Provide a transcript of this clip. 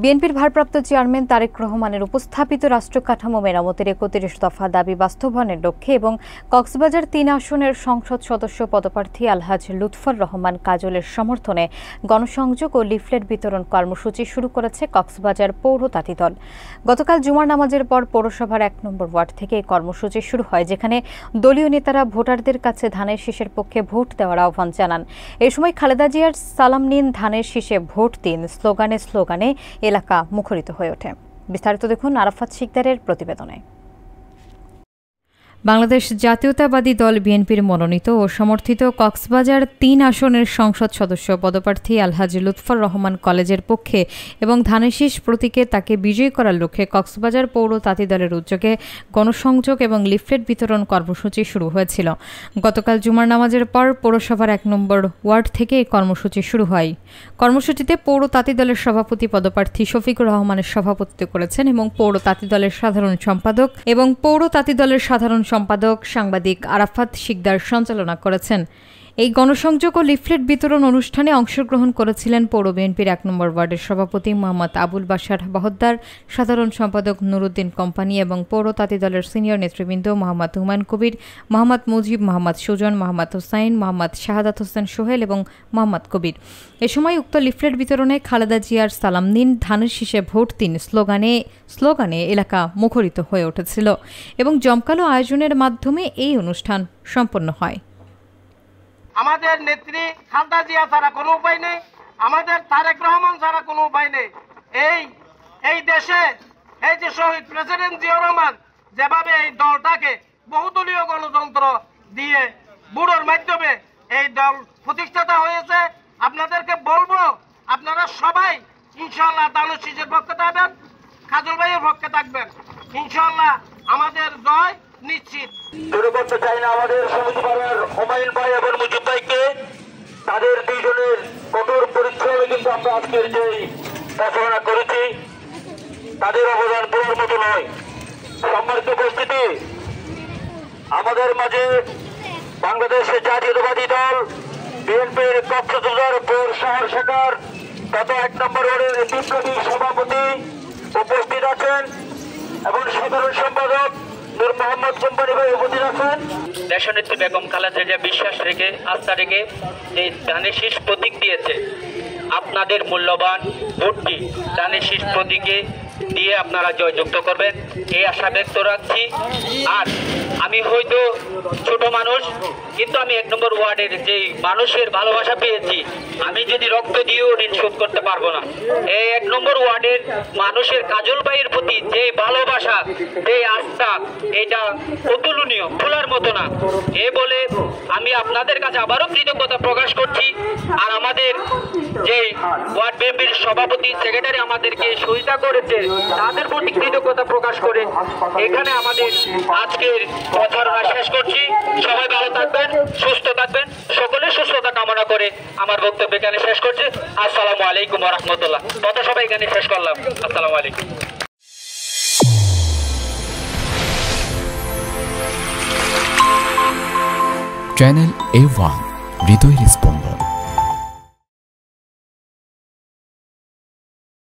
বিএনপির ভারপ্রাপ্ত চেয়ারম্যান তারেক রহমানের উপস্থাপিত রাষ্ট্র কাঠামো মেরামতের ৩১ দফা দাবি বাস্তবায়নের লক্ষ্যে এবং কক্সবাজার ৩ আসনের সংসদ সদস্য পদপ্রার্থী আলহাজ লুৎফর রহমান কাজলের সমর্থনে গণসংযোগ ও লিফলেট বিতরণ কর্মসূচি শুরু করেছে কক্সবাজার পৌর তাঁতি দল। গতকাল জুমার নামাজের পর পৌরসভার ১ নম্বর ওয়ার্ড থেকে এই কর্মসূচি শুরু হয়, যেখানে দলীয় নেতারা ভোটারদের কাছে ধানের শীষের পক্ষে ভোট দেওয়ার আহ্বান জানান। এ সময় খালেদা জিয়ার সালাম নিন, ধানের শীষে ভোট দিন স্লোগানে স্লোগানে এলাকা মুখরিত হয়ে ওঠে। বিস্তারিত দেখুন আরাফাত শিকদারের প্রতিবেদনে। বাংলাদেশ জাতীয়তাবাদী দল বিএনপির মনোনীত ও সমর্থিত কক্সবাজার ৩ আসনের সংসদ সদস্য পদপ্রার্থী আলহাজ লুৎফর রহমান কলেজের পক্ষে এবং ধানের শীষ প্রতীকে তাকে বিজয়ী করার লক্ষ্যে কক্সবাজার পৌর তাঁতি দলের উদ্যোগে গণসংযোগ এবং লিফলেট বিতরণ কর্মসূচি শুরু হয়েছিল। গতকাল জুমার নামাজের পর পৌরসভার ১ নম্বর ওয়ার্ড থেকে এই কর্মসূচি শুরু হয়। কর্মসূচিতে পৌর তাঁতি দলের সভাপতি পদপ্রার্থী শফিকুর রহমানের সভাপতিত্ব করেছেন এবং পৌর তাঁতি দলের সাধারণ সম্পাদক সাংবাদিক আরাফাত শিকদার সঞ্চালনা করেছেন। এই গণসংযোগ ও লিফলেট বিতরণ অনুষ্ঠানে অংশগ্রহণ করেছিলেন পৌর বিএনপির ১ নম্বর ওয়ার্ডের সভাপতি মোহাম্মদ আবুল বাশার বাহদ্দার, সাধারণ সম্পাদক নুরুদ্দিন কোম্পানি এবং পৌর তাঁতি দলের সিনিয়র নেতৃবৃন্দ মোহাম্মদ হুমায়ুন কবির, মোহাম্মদ মুজিব, মোহাম্মদ সুজন, মোহাম্মদ হুসাইন, মোহাম্মদ শাহাদাত হোসেন সোহেল এবং মোহাম্মদ কবির। এ সময় উক্ত লিফলেট বিতরণে খালেদা জিয়ার সালাম নিন, ধানের শীষে ভোট দিন স্লোগানে এলাকা মুখরিত হয়ে উঠেছিল এবং জমকালো আয়োজনের মাধ্যমে এই অনুষ্ঠান সম্পন্ন হয়। আমাদের নেত্রী খালেদা জিয়া ছাড়া কোনো উপায় নেই, আমাদের তারেক রহমান ছাড়া কোনো উপায় নেই। এই দেশে এই যে শহীদ প্রেসিডেন্ট জিয়াউর রহমান যেভাবে এই দলটাকে বহুদলীয় গণতন্ত্র দিয়ে বুড়োর মাধ্যমে এই দল প্রতিষ্ঠাতা হয়েছে, আপনাদেরকে বলবো আপনারা সবাই ইনশাআল্লাহ ধানের শীষের পক্ষে থাকবেন, কাজল ভাইয়ের পক্ষে থাকবেন। ইনশাআল্লাহ আমাদের জয় নিশ্চিত। শুরু করতে চাই না আমাদের সমিতি পাড়ার হুমায়ুন ভাই এবং মুজিব ভাইকে, তাদের দুইজনের কঠোর পরিশ্রমে কিন্তু আমরা আজকের যে ঘোষণা করেছি তাদের অবদান বলার মতো নয়। সম্মানিত উপস্থিতি, আমাদের মাঝে বাংলাদেশের জাতীয়তাবাদী দল বিএনপির কক্সবাজার পৌর শহর শাখার গত ১ নম্বর ওয়ার্ডের বিপ্লবী সভাপতি উপস্থিত আছেন এবং সাধারণ সম্পাদক নূর মোহাম্মদ কোম্পানি ভাই উপস্থিত আছেন। দেশনেত্রী বেগম খালেদা জিয়া বিশ্বাস রেখে আস্থা রেখে এই ধানের শীষ প্রতীক দিয়েছে। আপনাদের মূল্যবান ভোটটি ধানের শীষ প্রতীকে দিয়ে আপনারা জয়যুক্ত করবেন এই আশা ব্যক্ত রাখছি। আর আমি হয়তো ছোট মানুষ, কিন্তু আমি ১ নম্বর ওয়ার্ডের যে মানুষের ভালোবাসা পেয়েছি, আমি যদি রক্ত দিয়েও ঋণ শোধ করতে পারবো না। এই ১ নম্বর ওয়ার্ডের মানুষের কাজল ভাইয়ের প্রতি যে ভালোবাসা, যে আস্থা, এটা অতুলনীয়, ভোলার মতো না। এ বলে আমি আপনাদের কাছে আবারও কৃতজ্ঞতা প্রকাশ করছি। আর আমাদের যে ওয়ার্ড বিএনপির সভাপতি সেক্রেটারি আমাদেরকে সহায়তা করেছে, তাদের প্রতি কৃতজ্ঞতা প্রকাশ করে এখানে আমাদের আজকের প্রচারণা শেষ করছি। সবাই ভালো থাকবেন, সুস্থ থাকবেন, সকলের সুস্থতা কামনা করে আমার বক্তব্য এখানে শেষ করছি। আসসালামু আলাইকুম ওয়া রাহমাতুল্লাহ। কথা সবাই এখানে শেষ করলাম। আসসালামু আলাইকুম। চ্যানেল A1 হৃদয়ের স্পন্দন।